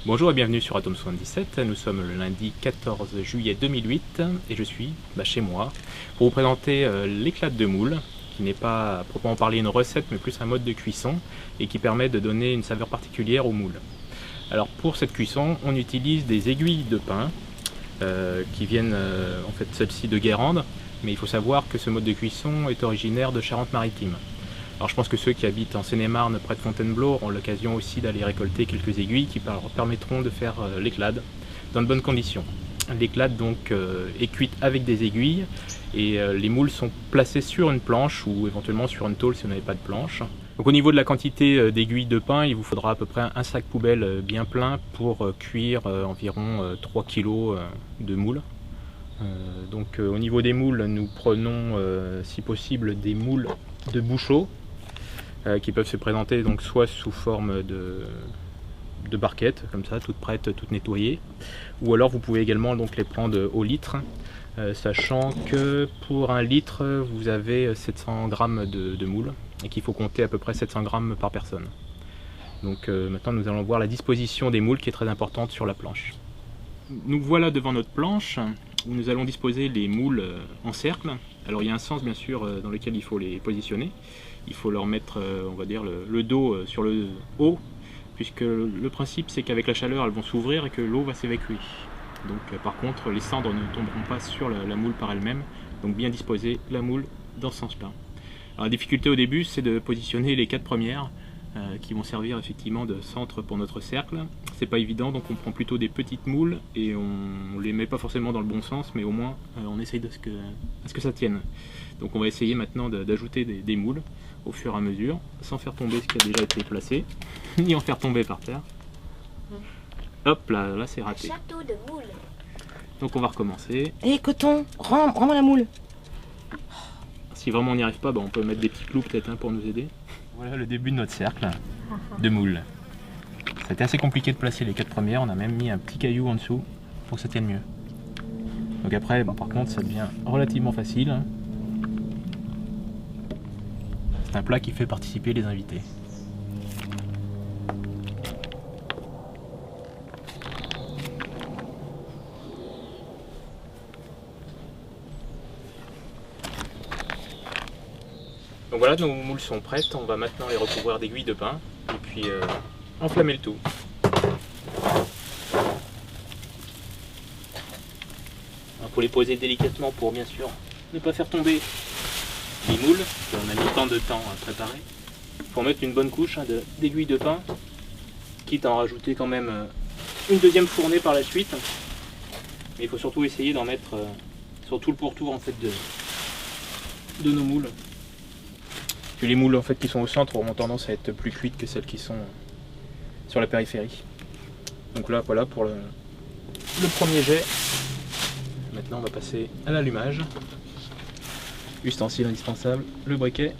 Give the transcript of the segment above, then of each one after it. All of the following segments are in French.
Bonjour et bienvenue sur Atom 77, nous sommes le lundi 14 juillet 2008 et je suis chez moi pour vous présenter l'éclate de moule, qui n'est pas à proprement parler une recette mais plus un mode de cuisson et qui permet de donner une saveur particulière au moule. Alors pour cette cuisson, on utilise des aiguilles de pin qui viennent en fait celles-ci de Guérande, mais il faut savoir que ce mode de cuisson est originaire de Charente-Maritime. Alors je pense que ceux qui habitent en Seine-et-Marne près de Fontainebleau auront l'occasion aussi d'aller récolter quelques aiguilles qui leur permettront de faire l'éclade dans de bonnes conditions. L'éclade donc est cuite avec des aiguilles et les moules sont placés sur une planche ou éventuellement sur une tôle si vous n'avez pas de planche. Donc au niveau de la quantité d'aiguilles de pin, il vous faudra à peu près un sac poubelle bien plein pour cuire environ 3 kg de moules. Donc au niveau des moules, nous prenons si possible des moules de bouchot qui peuvent se présenter donc soit sous forme de barquettes comme ça, toutes prêtes, toutes nettoyées, ou alors vous pouvez également donc les prendre au litre, sachant que pour un litre vous avez 700 g de moules et qu'il faut compter à peu près 700 g par personne. Donc maintenant nous allons voir la disposition des moules qui est très importante sur la planche. Nous voilà devant notre planche où nous allons disposer les moules en cercle. Alors il y a un sens bien sûr dans lequel il faut les positionner. Il faut leur mettre on va dire le dos sur le haut, puisque le principe c'est qu'avec la chaleur elles vont s'ouvrir et que l'eau va s'évacuer. Donc par contre les cendres ne tomberont pas sur la moule par elle-même, donc bien disposer la moule dans ce sens-là. Alors la difficulté au début c'est de positionner les 4 premières qui vont servir effectivement de centre pour notre cercle. C'est pas évident, donc on prend plutôt des petites moules et on les met pas forcément dans le bon sens, mais au moins on essaye à ce que ça tienne. Donc on va essayer maintenant d'ajouter des moules au fur et à mesure, sans faire tomber ce qui a déjà été placé, ni en faire tomber par terre. Hop là c'est raté. Château de moules. Donc on va recommencer. Hé Coton, rends-moi la moule. Si vraiment on n'y arrive pas, on peut mettre des petits clous peut-être pour nous aider. Voilà le début de notre cercle de moules. C'était assez compliqué de placer les 4 premières, on a même mis un petit caillou en dessous pour que ça tienne mieux. Donc après, par contre, ça devient relativement facile. C'est un plat qui fait participer les invités. Donc voilà, nos moules sont prêtes, on va maintenant les recouvrir d'aiguilles de pin et puis enflammer le tout. Il faut les poser délicatement pour bien sûr ne pas faire tomber les moules qu'on a mis tant de temps à préparer. Il faut mettre une bonne couche d'aiguilles de pin, quitte à en rajouter quand même une deuxième fournée par la suite. Mais il faut surtout essayer d'en mettre sur tout le pourtour en fait de nos moules. Que les moules en fait qui sont au centre auront tendance à être plus cuites que celles qui sont sur la périphérie. Donc là voilà pour le premier jet. Maintenant on va passer à l'allumage. Ustensile indispensable, le briquet.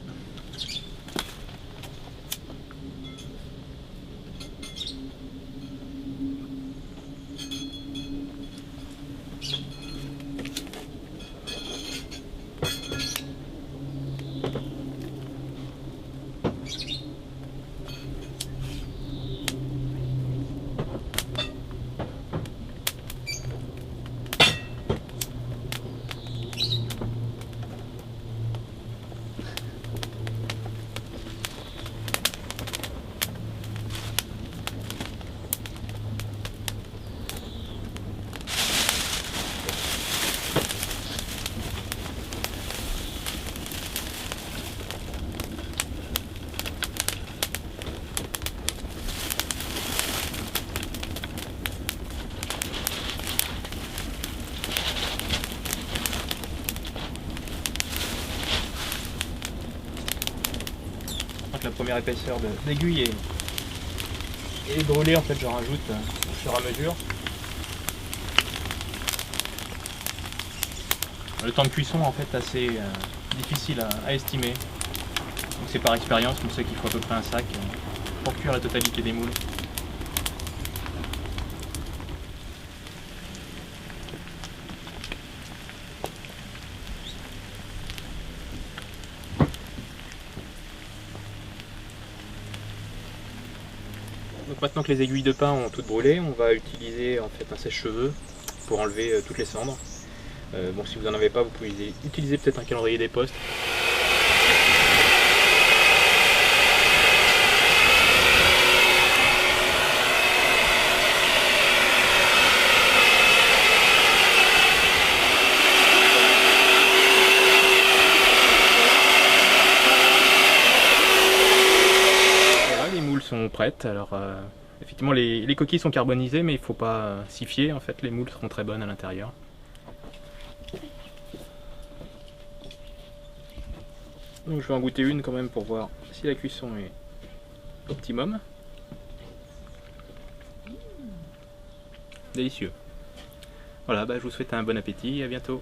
La première épaisseur d'aiguille est brûlée, en fait j'en rajoute au fur et à mesure. Le temps de cuisson en fait assez difficile à estimer, donc c'est par expérience, on sait qu'il faut à peu près un sac pour cuire la totalité des moules. Donc Donc maintenant que les aiguilles de pain ont toutes brûlé, on va utiliser en fait un sèche-cheveux pour enlever toutes les cendres. Bon, si vous n'en avez pas, vous pouvez utiliser peut-être un calendrier des postes. Voilà, les moules sont prêtes. Alors, effectivement, les coquilles sont carbonisées, mais il ne faut pas s'y fier. En fait, les moules seront très bonnes à l'intérieur. Donc je vais en goûter une quand même pour voir si la cuisson est optimum. Délicieux. Voilà, je vous souhaite un bon appétit et à bientôt.